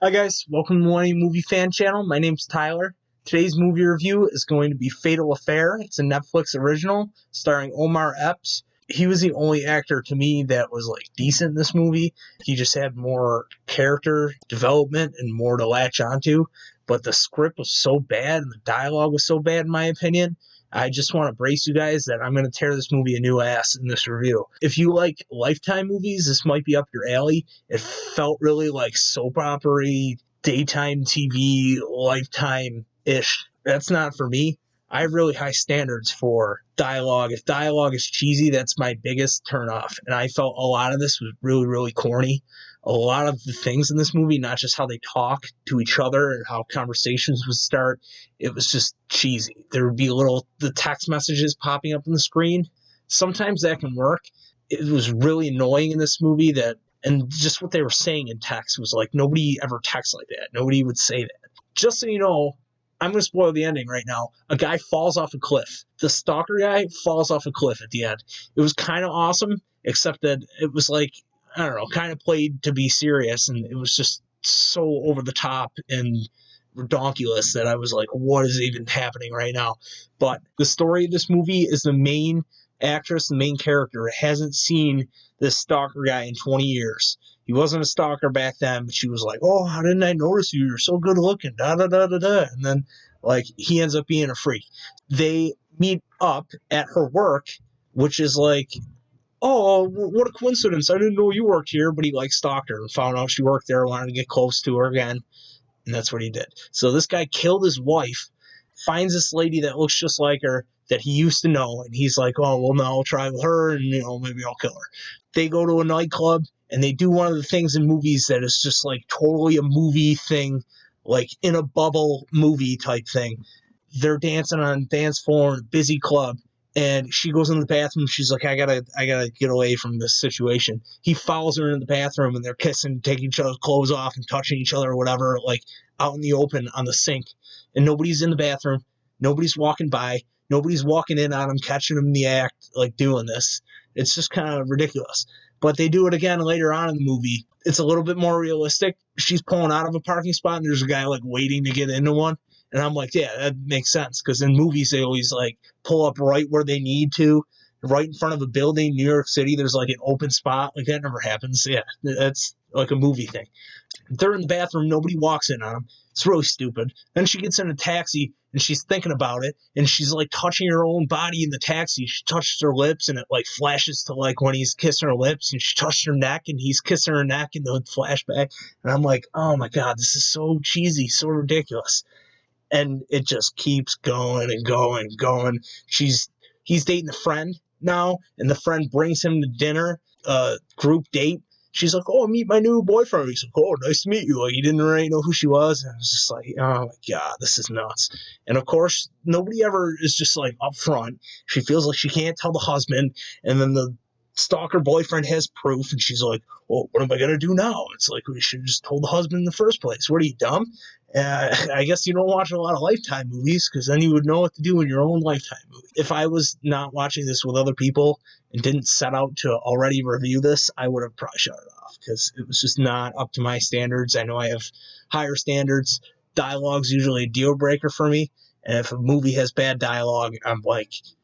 Hi guys, welcome to Millennial Movie Fan Channel. My name's Tyler. Today's movie review is going to be Fatal Affair. It's a Netflix original starring Omar Epps. He was the only actor to me that was decent in this movie. He just had more character development and more to latch onto. But the script was so bad and the dialogue was so bad in my opinion. I just want to brace you guys that I'm going to tear this movie a new ass in this review. If you like Lifetime movies, this might be up your alley. It felt really like soap opera-y, daytime TV, Lifetime-ish. That's not for me. I have really high standards for dialogue. If dialogue is cheesy, that's my biggest turnoff. And I felt a lot of this was really, really corny. A lot of the things in this movie, not just how they talk to each other and how conversations would start, it was just cheesy. There would be the text messages popping up on the screen. Sometimes that can work. It was really annoying in this movie and just what they were saying in text was like, nobody ever texts like that. Nobody would say that. Just so you know, I'm going to spoil the ending right now. A guy falls off a cliff. The stalker guy falls off a cliff at the end. It was kind of awesome, except that it was I don't know, kind of played to be serious, and it was just so over the top and redonkulous that I was like, what is even happening right now? But the story of this movie is the main actress, the main character, hasn't seen this stalker guy in 20 years. He wasn't a stalker back then, but she was like, oh, how didn't I notice you? You're so good looking, da-da-da-da-da. And then, he ends up being a freak. They meet up at her work, which is oh, what a coincidence. I didn't know you worked here, but he stalked her and found out she worked there, wanted to get close to her again, and that's what he did. So this guy killed his wife, finds this lady that looks just like her that he used to know, and he's like, oh, well, now I'll try with her, and, maybe I'll kill her. They go to a nightclub, and they do one of the things in movies that is just, totally a movie thing, in a bubble movie type thing. They're dancing on a dance floor in a busy club, and she goes in the bathroom. She's like, I gotta get away from this situation. He follows her in the bathroom, and they're kissing, taking each other's clothes off and touching each other or whatever, out in the open on the sink. And nobody's in the bathroom. Nobody's walking by. Nobody's walking in on him, catching him in the act, doing this. It's just kind of ridiculous. But they do it again later on in the movie. It's a little bit more realistic. She's pulling out of a parking spot, and there's a guy, waiting to get into one. And I'm like, yeah, that makes sense. Because in movies, they always, pull up right where they need to, right in front of a building. New York City, there's, an open spot. That never happens. Yeah, that's, a movie thing. They're in the bathroom. Nobody walks in on them. It's really stupid. Then she gets in a taxi, and she's thinking about it, and she's, touching her own body in the taxi. She touches her lips, and it, flashes to, when he's kissing her lips, and she touches her neck, and he's kissing her neck in the flashback. And I'm like, oh, my God, this is so cheesy, so ridiculous. And it just keeps going and going and going. He's dating a friend now, and the friend brings him to dinner, group date. She's like, oh, meet my new boyfriend. He's like, oh, nice to meet you. He didn't really know who she was. And I was just like, oh, my God, this is nuts. And, of course, nobody ever is just, up front. She feels like she can't tell the husband. And then the stalker boyfriend has proof. And she's like, well, what am I going to do now? It's like, we should have just told the husband in the first place. What are you, dumb? I guess you don't watch a lot of Lifetime movies, because then you would know what to do in your own Lifetime movie. If I was not watching this with other people and didn't set out to already review this, I would have probably shut it off, because it was just not up to my standards. I know I have higher standards. Dialogue's usually a deal breaker for me, and if a movie has bad dialogue, I'm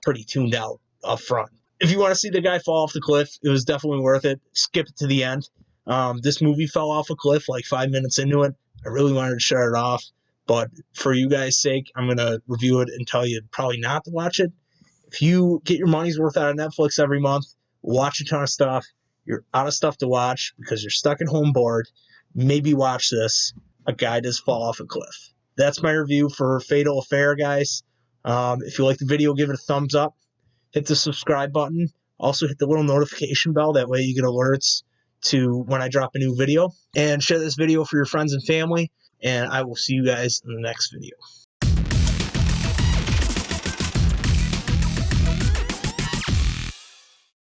pretty tuned out up front. If you want to see the guy fall off the cliff, it was definitely worth it. Skip it to the end. This movie fell off a cliff 5 minutes into it. I really wanted to shut it off, but for you guys' sake, I'm going to review it and tell you probably not to watch it. If you get your money's worth out of Netflix every month, watch a ton of stuff, you're out of stuff to watch because you're stuck at home bored, maybe watch this. A guy does fall off a cliff. That's my review for Fatal Affair, guys. If you like the video, give it a thumbs up. Hit the subscribe button. Also hit the little notification bell. That way you get alerts to when I drop a new video. And share this video for your friends and family. And I will see you guys in the next video.